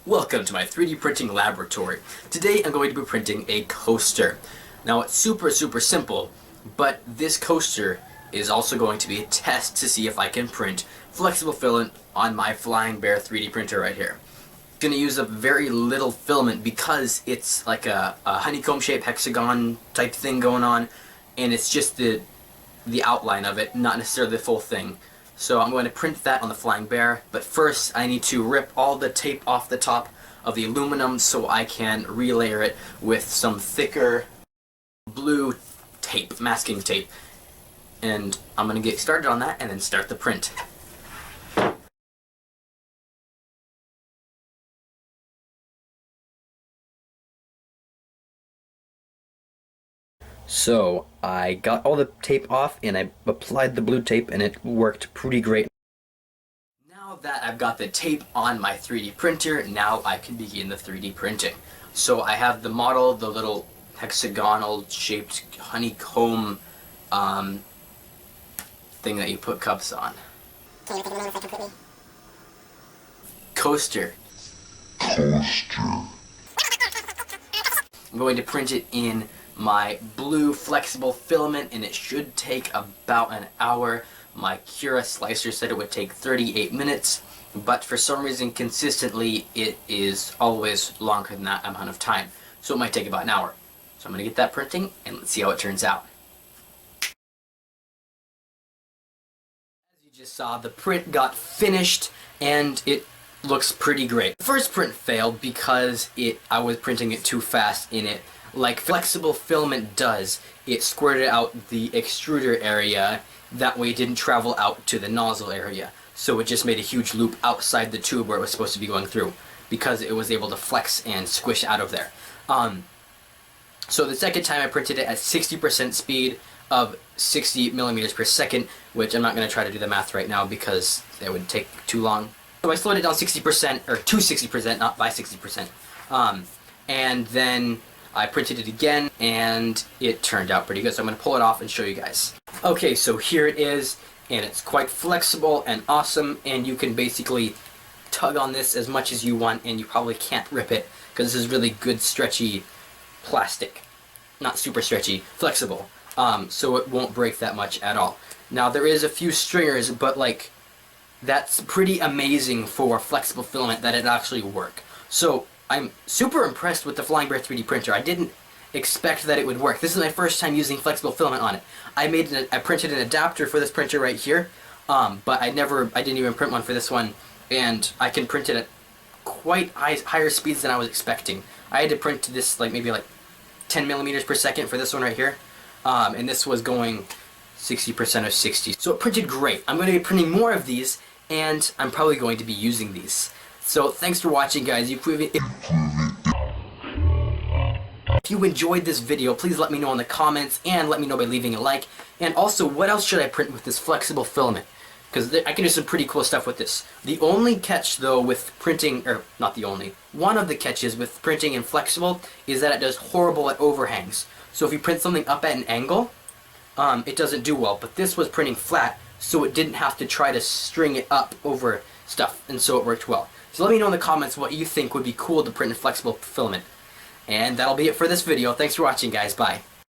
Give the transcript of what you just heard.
Welcome to my 3D printing laboratory. Today I'm going to be printing a coaster. Now it's super simple, but this coaster is also going to be a test to see if I can print flexible filament on my Flyingbear 3D printer right here. I'm going to use up very little filament because it's like a honeycomb shaped hexagon type thing going on, and it's just the outline of it, not necessarily the full thing. So I'm going to print that on the Flyingbear, but first I need to rip all the tape off the top of the aluminum so I can relayer it with some thicker blue tape, masking tape. And I'm going to get started on that and then start the print. So I got all the tape off and I applied the blue tape and it worked pretty great. Now that I've got the tape on my 3D printer, now I can begin the 3D printing. So I have the model, the little hexagonal shaped honeycomb thing that you put cups on. Coaster. I'm going to print it in my blue flexible filament, and it should take about an hour. My Cura slicer said it would take 38 minutes, but for some reason consistently it is always longer than that amount of time. So it might take about an hour. So I'm going to get that printing and let's see how it turns out. As you just saw, the print got finished and it looks pretty great. The first print failed because I was printing it too fast in it. Like flexible filament does, it squirted out the extruder area, that way it didn't travel out to the nozzle area. So it just made a huge loop outside the tube where it was supposed to be going through, because it was able to flex and squish out of there. So the second time I printed it at 60% speed of 60 millimeters per second, which I'm not going to try to do the math right now because it would take too long. So I slowed it down 60%, or to 60%, not by 60%. And then I printed it again, and it turned out pretty good, so I'm going to pull it off and show you guys. Okay, so here it is, and it's quite flexible and awesome, and you can basically tug on this as much as you want, and you probably can't rip it, because this is really good stretchy plastic. Not super stretchy, flexible, so it won't break that much at all. Now, there is a few stringers, but like, that's pretty amazing for flexible filament that it actually work. So I'm super impressed with the Flyingbear 3D printer. I didn't expect that it would work. This is my first time using flexible filament on it. I printed an adapter for this printer right here, but I didn't even print one for this one, and I can print it at quite higher speeds than I was expecting. I had to print to this maybe 10 millimeters per second for this one right here, and this was going 60% of 60. So it printed great. I'm going to be printing more of these, and I'm probably going to be using these. So thanks for watching, guys. If you enjoyed this video, please let me know in the comments, and let me know by leaving a like. And also, what else should I print with this flexible filament? Because I can do some pretty cool stuff with this. The only catch, though, with printing, or not the only, one of the catches with printing in flexible is that it does horrible at overhangs. So if you print something up at an angle, it doesn't do well. But this was printing flat, so it didn't have to try to string it up over stuff, and so it worked well. So let me know in the comments what you think would be cool to print in flexible filament. And that'll be it for this video. Thanks for watching, guys. Bye.